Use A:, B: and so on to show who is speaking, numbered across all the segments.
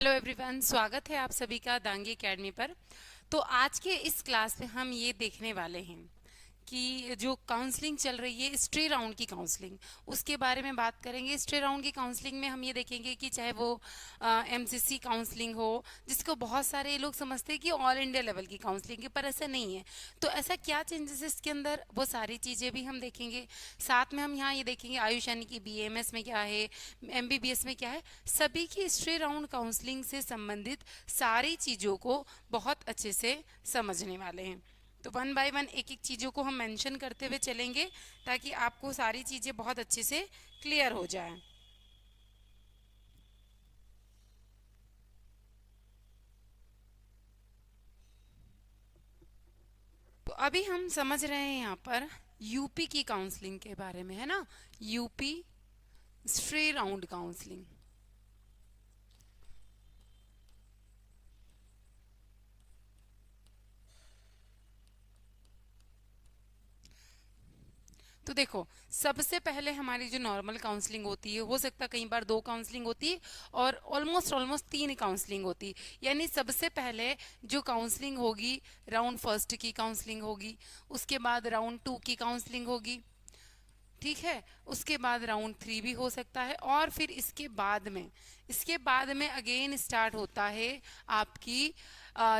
A: Hello everyone, स्वागत है आप सभी का दांगी एकेडमी पर। तो आज के इस क्लास में हम ये देखने वाले हैं कि जो काउंसलिंग चल रही है, स्ट्रे राउंड की काउंसलिंग, उसके बारे में बात करेंगे। स्ट्रे राउंड की काउंसलिंग में हम ये देखेंगे कि चाहे वो एमसीसी काउंसलिंग हो, जिसको बहुत सारे लोग समझते हैं कि ऑल इंडिया लेवल की काउंसलिंग है, पर ऐसा नहीं है। तो ऐसा क्या चेंजेस है इसके अंदर, वो सारी चीज़ें भी हम देखेंगे। साथ में हम यहाँ ये देखेंगे आयुष यानी कि बीएमएस में क्या है, एमबीबीएस में क्या है, सभी की स्ट्रे राउंड काउंसलिंग से संबंधित सारी चीज़ों को बहुत अच्छे से समझने वाले हैं। तो वन बाय वन एक एक चीज़ों को हम मेंशन करते हुए चलेंगे ताकि आपको सारी चीज़ें बहुत अच्छे से क्लियर हो जाए। तो अभी हम समझ रहे हैं यहाँ पर यूपी की काउंसलिंग के बारे में, है ना। UP stray round counselling. तो देखो, सबसे पहले हमारी जो नॉर्मल काउंसलिंग होती है, हो सकता है कई बार 2 काउंसलिंग होती है और ऑलमोस्ट 3 काउंसलिंग होती है। यानी सबसे पहले जो काउंसलिंग होगी, राउंड फर्स्ट की काउंसलिंग होगी, उसके बाद राउंड 2 की काउंसलिंग होगी, ठीक है। उसके बाद राउंड 3 भी हो सकता है, और फिर इसके बाद में अगेन स्टार्ट होता है आपकी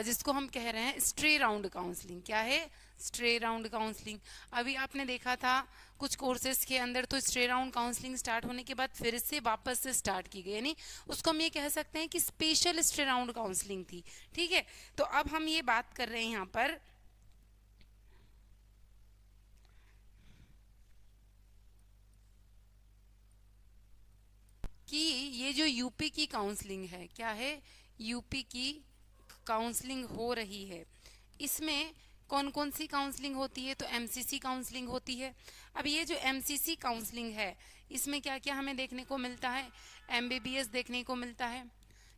A: जिसको हम कह रहे हैं स्ट्रे राउंड काउंसलिंग। क्या है? Stray round counselling. अभी आपने देखा था कुछ कोर्सेज के अंदर, तो स्ट्रे राउंड काउंसलिंग स्टार्ट होने के बाद फिर से वापस से स्टार्ट की गई, यानी उसको हम ये कह सकते हैं कि स्पेशल स्ट्रे राउंड काउंसलिंग थी, ठीक है। तो अब हम ये बात कर रहे हैं यहाँ पर कि ये जो यूपी की काउंसलिंग है, क्या है, यूपी की काउंसलिंग हो रही है, इसमें कौन कौन सी काउंसलिंग होती है? तो एमसीसी काउंसलिंग होती है। अब ये जो एमसीसी काउंसलिंग है, इसमें क्या क्या हमें देखने को मिलता है? एमबीबीएस देखने को मिलता है,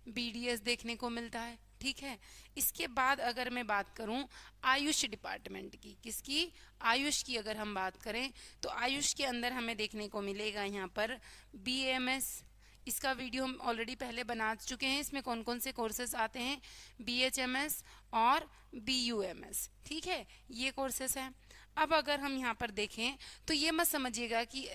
A: बीडीएस देखने को मिलता है, ठीक है। इसके बाद अगर मैं बात करूं आयुष डिपार्टमेंट की, किसकी? आयुष की अगर हम बात करें तो आयुष के अंदर हमें देखने को मिलेगा यहाँ पर बीएमएस। इसका वीडियो हम ऑलरेडी पहले बना चुके हैं। इसमें कौन कौन से कोर्सेज आते हैं? बीएचएमएस और बीयूएमएस, ठीक है, ये कोर्सेज हैं। अब अगर हम यहाँ पर देखें तो ये मत समझिएगा कि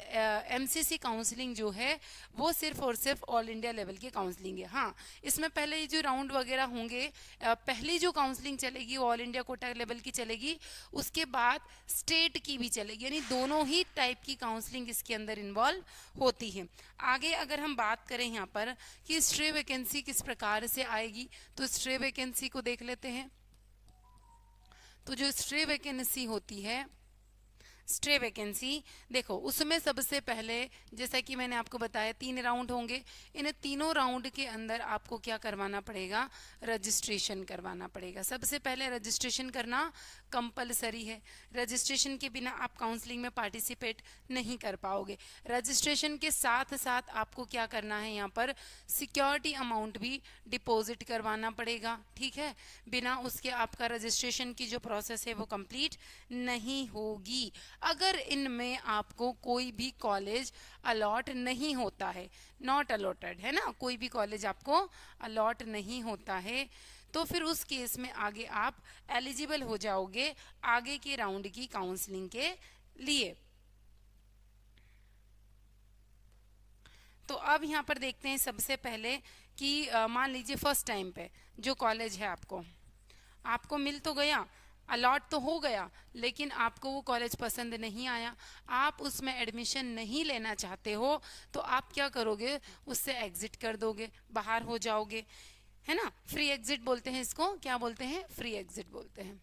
A: एमसीसी काउंसलिंग जो है वो सिर्फ और सिर्फ ऑल इंडिया लेवल की काउंसलिंग है। हाँ, इसमें पहले ये जो राउंड वगैरह होंगे, पहली जो काउंसलिंग चलेगी वो ऑल इंडिया कोटा लेवल की चलेगी, उसके बाद स्टेट की भी चलेगी, यानी दोनों ही टाइप की काउंसलिंग इसके अंदर इन्वॉल्व होती है। आगे अगर हम बात करें यहाँ पर कि स्ट्रे वैकेंसी किस प्रकार से आएगी, तो स्ट्रे वैकेंसी को देख लेते हैं। तो जो स्ट्रे वैकेंसी होती है, स्ट्रे वैकेंसी, देखो उसमें सबसे पहले जैसा कि मैंने आपको बताया 3 राउंड होंगे। इन तीनों राउंड के अंदर आपको क्या करवाना पड़ेगा? रजिस्ट्रेशन करवाना पड़ेगा। सबसे पहले रजिस्ट्रेशन करना कंपलसरी है। रजिस्ट्रेशन के बिना आप काउंसलिंग में पार्टिसिपेट नहीं कर पाओगे। रजिस्ट्रेशन के साथ साथ आपको क्या करना है, यहाँ पर सिक्योरिटी अमाउंट भी डिपॉजिट करवाना पड़ेगा, ठीक है। बिना उसके आपका रजिस्ट्रेशन की जो प्रोसेस है वो कंप्लीट नहीं होगी। अगर इनमें आपको कोई भी कॉलेज अलॉट नहीं होता है, नॉट अलॉटेड है ना, कोई भी कॉलेज आपको अलॉट नहीं होता है, तो फिर उस केस में आगे आप एलिजिबल हो जाओगे आगे के राउंड की काउंसलिंग के लिए। तो अब यहाँ पर देखते हैं सबसे पहले कि मान लीजिए फर्स्ट टाइम पे जो कॉलेज है आपको आपको मिल तो गया, अलॉट तो हो गया, लेकिन आपको वो कॉलेज पसंद नहीं आया, आप उसमें एडमिशन नहीं लेना चाहते हो, तो आप क्या करोगे? उससे एग्जिट कर दोगे, बाहर हो जाओगे, है ना। फ्री एग्जिट बोलते हैं इसको। क्या बोलते हैं? फ्री एग्जिट बोलते हैं।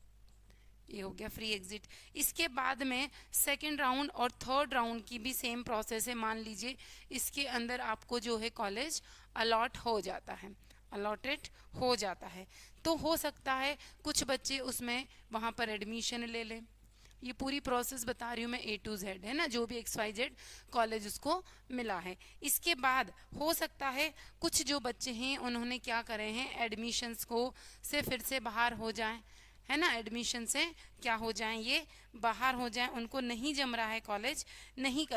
A: ये हो गया फ्री एग्जिट। इसके बाद में सेकंड राउंड और थर्ड राउंड की भी सेम प्रोसेस है। मान लीजिए इसके अंदर आपको जो है कॉलेज अलॉट हो जाता है, अलॉटेड हो जाता है, तो हो सकता है कुछ बच्चे उसमें वहाँ पर एडमिशन ले लें। ये पूरी प्रोसेस बता रही हूँ मैं, A to Z, है ना, जो भी XYZ कॉलेज उसको मिला है। इसके बाद हो सकता है कुछ जो बच्चे हैं उन्होंने क्या करे हैं, एडमिशन्स को से फिर से बाहर हो जाएं, है ना, एडमिशन से क्या हो जाएं, ये बाहर हो जाएं, उनको नहीं जम रहा है कॉलेज, नहीं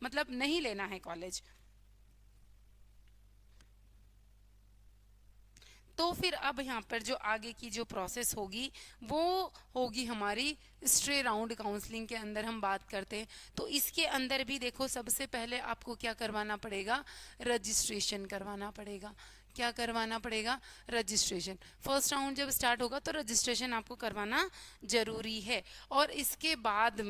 A: मतलब नहीं लेना है कॉलेज। तो फिर अब यहाँ पर जो आगे की जो प्रोसेस होगी वो होगी हमारी स्ट्रे राउंड काउंसलिंग के अंदर हम बात करते हैं। तो इसके अंदर भी देखो सबसे पहले आपको क्या करवाना पड़ेगा, रजिस्ट्रेशन करवाना पड़ेगा। क्या करवाना पड़ेगा, रजिस्ट्रेशन। फर्स्ट राउंड जब स्टार्ट होगा तो रजिस्ट्रेशन आपको करवाना जरूरी है। और इसके बाद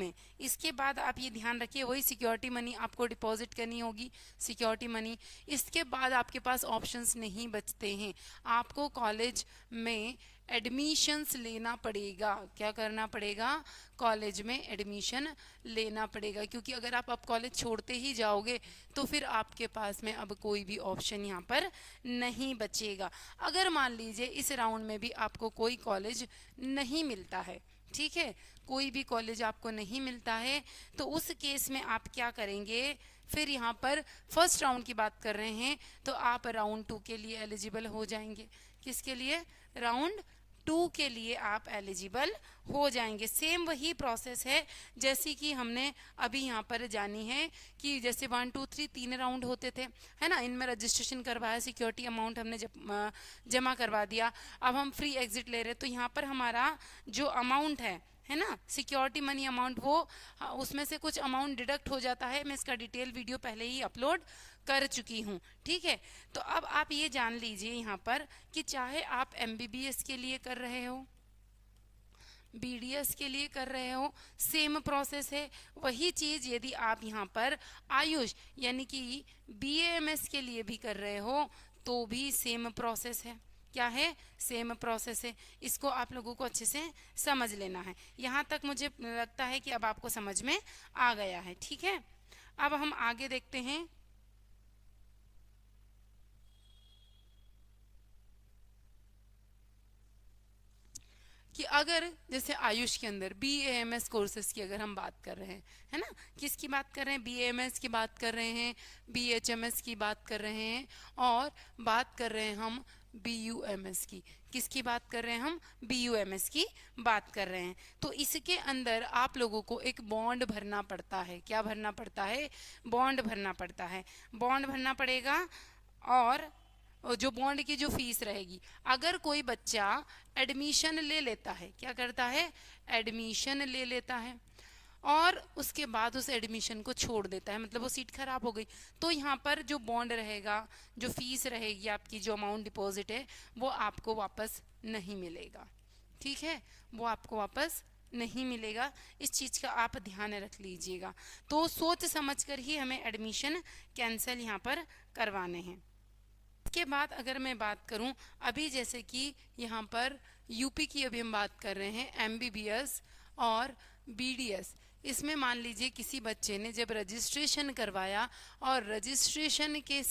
A: आप ये ध्यान रखिए, वही सिक्योरिटी मनी आपको डिपॉजिट करनी होगी, सिक्योरिटी मनी। इसके बाद आपके पास ऑप्शंस नहीं बचते हैं, आपको कॉलेज में एडमिशन्स लेना पड़ेगा। क्या करना पड़ेगा, कॉलेज में एडमिशन लेना पड़ेगा, क्योंकि अगर आप अब कॉलेज छोड़ते ही जाओगे तो फिर आपके पास में अब कोई भी ऑप्शन यहाँ पर नहीं बचेगा। अगर मान लीजिए इस राउंड में भी आपको कोई कॉलेज नहीं मिलता है, ठीक है, कोई भी कॉलेज आपको नहीं मिलता है, तो उस केस में आप क्या करेंगे, फिर यहाँ पर फर्स्ट राउंड की बात कर रहे हैं तो आप राउंड 2 के लिए एलिजिबल हो जाएंगे। किसके लिए, राउंड 2 के लिए आप एलिजिबल हो जाएंगे। सेम वही प्रोसेस है जैसी कि हमने अभी यहाँ पर जानी है कि जैसे 1 2 3 3 राउंड होते थे, है ना। इनमें रजिस्ट्रेशन करवाया, सिक्योरिटी अमाउंट हमने जमा करवा दिया, अब हम फ्री एग्जिट ले रहे, तो यहाँ पर हमारा जो अमाउंट है ना, सिक्योरिटी मनी अमाउंट, वो उसमें से कुछ अमाउंट डिडक्ट हो जाता है। मैं इसका डिटेल वीडियो पहले ही अपलोड कर चुकी हूँ, ठीक है। तो अब आप ये जान लीजिए यहाँ पर कि चाहे आप एमबीबीएस के लिए कर रहे हो, बीडीएस के लिए कर रहे हो, सेम प्रोसेस है। वही चीज यदि आप यहाँ पर आयुष यानी कि बीएएमएस के लिए भी कर रहे हो तो भी सेम प्रोसेस है। क्या है, सेम प्रोसेस है। इसको आप लोगों को अच्छे से समझ लेना है। यहाँ तक मुझे लगता है कि अब आपको समझ में आ गया है, ठीक है। अब हम आगे देखते हैं कि अगर जैसे आयुष के अंदर बीएएमएस कोर्सेज की अगर हम बात कर रहे हैं, है ना, किसकी बात कर रहे हैं, बीएएमएस की बात कर रहे हैं, बीएचएमएस की बात कर रहे हैं, और बात कर रहे हैं हम बीयूएमएस की। किसकी बात कर रहे हैं हम, बीयूएमएस की बात कर रहे हैं। तो इसके अंदर आप लोगों को एक बॉन्ड भरना पड़ता है। क्या भरना पड़ता है, बॉन्ड भरना पड़ता है। बॉन्ड भरना पड़ेगा, और जो बॉन्ड की जो फीस रहेगी, अगर कोई बच्चा एडमिशन ले लेता है, क्या करता है, एडमिशन ले लेता है, और उसके बाद उस एडमिशन को छोड़ देता है, मतलब वो सीट खराब हो गई, तो यहाँ पर जो बॉन्ड रहेगा, जो फीस रहेगी, आपकी जो अमाउंट डिपॉजिट है, वो आपको वापस नहीं मिलेगा, ठीक है, वो आपको वापस नहीं मिलेगा। इस चीज का आप ध्यान रख लीजिएगा। तो सोच समझ कर ही हमें एडमिशन कैंसिल यहाँ पर करवाने हैं। इसके बाद अगर मैं बात करूं, अभी जैसे कि यहाँ पर यूपी की अभी हम बात कर रहे हैं, एमबीबीएस और बीडीएस, इसमें मान लीजिए किसी बच्चे ने जब रजिस्ट्रेशन करवाया और रजिस्ट्रेशन के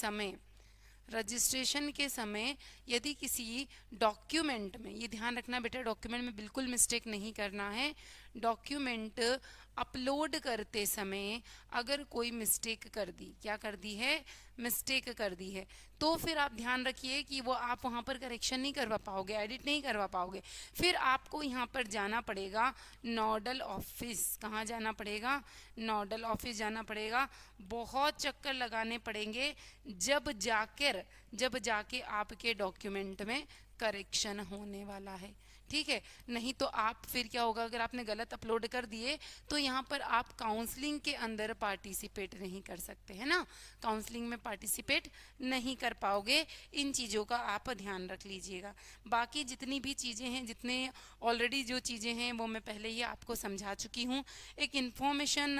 A: समय यदि किसी डॉक्यूमेंट में, ये ध्यान रखना बेटा, डॉक्यूमेंट में बिल्कुल मिस्टेक नहीं करना है, डॉक्यूमेंट अपलोड करते समय अगर कोई मिस्टेक कर दी, क्या कर दी है, मिस्टेक कर दी है, तो फिर आप ध्यान रखिए कि वो आप वहाँ पर करेक्शन नहीं करवा पाओगे, एडिट नहीं करवा पाओगे। फिर आपको यहाँ पर जाना पड़ेगा नोडल ऑफिस। कहाँ जाना पड़ेगा, नोडल ऑफिस जाना पड़ेगा। बहुत चक्कर लगाने पड़ेंगे जब जाके आपके डॉक्यूमेंट में करेक्शन होने वाला है, ठीक है। नहीं तो आप फिर क्या होगा, अगर आपने गलत अपलोड कर दिए तो यहाँ पर आप काउंसलिंग के अंदर पार्टिसिपेट नहीं कर सकते, है ना, काउंसलिंग में पार्टिसिपेट नहीं कर पाओगे। इन चीज़ों का आप ध्यान रख लीजिएगा। बाकी जितनी भी चीज़ें हैं, जितने ऑलरेडी जो चीज़ें हैं वो मैं पहले ही आपको समझा चुकी हूँ। एक इन्फॉर्मेशन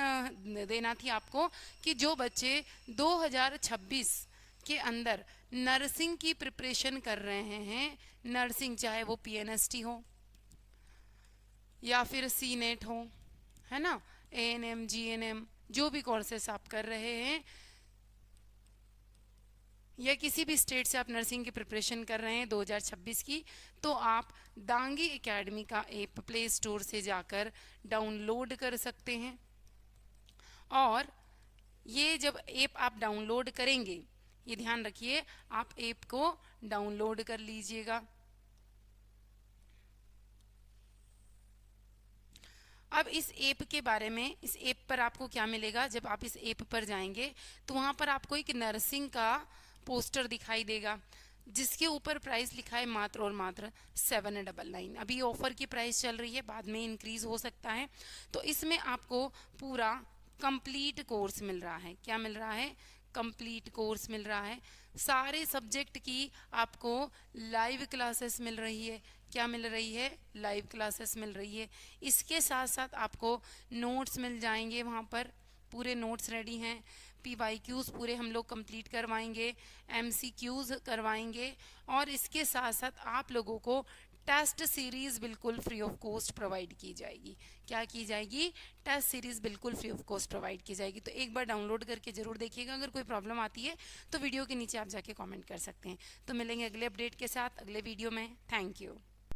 A: देना थी आपको कि जो बच्चे 2026 के अंदर नर्सिंग की प्रिपरेशन कर रहे हैं, नर्सिंग चाहे वो पीएनएसटी हो या फिर सीनेट हो, है ना, एएनएम, जीएनएम, जो भी कोर्सेस आप कर रहे हैं, या किसी भी स्टेट से आप नर्सिंग की प्रिपरेशन कर रहे हैं 2026 की, तो आप दांगी एकेडमी का ऐप प्ले स्टोर से जाकर डाउनलोड कर सकते हैं। और ये जब ऐप आप डाउनलोड करेंगे, ये ध्यान रखिए, आप ऐप को डाउनलोड कर लीजिएगा। अब इस ऐप के बारे में, इस ऐप पर आपको क्या मिलेगा, जब आप इस ऐप पर जाएंगे तो वहां पर आपको एक नर्सिंग का पोस्टर दिखाई देगा। जिसके ऊपर प्राइस लिखा है मात्र और मात्र 799। अभी ऑफर की प्राइस चल रही है, बाद में इंक्रीज हो सकता है। तो इसमें आपको पूरा कंप्लीट कोर्स मिल रहा है। क्या मिल रहा है? कंप्लीट कोर्स मिल रहा है। सारे सब्जेक्ट की आपको लाइव क्लासेस मिल रही है। क्या मिल रही है? लाइव क्लासेस मिल रही है। इसके साथ साथ आपको नोट्स मिल जाएंगे, वहाँ पर पूरे नोट्स रेडी हैं। PYQs पूरे हम लोग कंप्लीट करवाएंगे, MCQs करवाएंगे, और इसके साथ साथ आप लोगों को टेस्ट सीरीज बिल्कुल फ्री ऑफ कॉस्ट प्रोवाइड की जाएगी। क्या की जाएगी? टेस्ट सीरीज बिल्कुल फ्री ऑफ कॉस्ट प्रोवाइड की जाएगी। तो एक बार डाउनलोड करके जरूर देखिएगा। अगर कोई प्रॉब्लम आती है तो वीडियो के नीचे आप जाके कमेंट कर सकते हैं। तो मिलेंगे अगले अपडेट के साथ अगले वीडियो में। Thank you.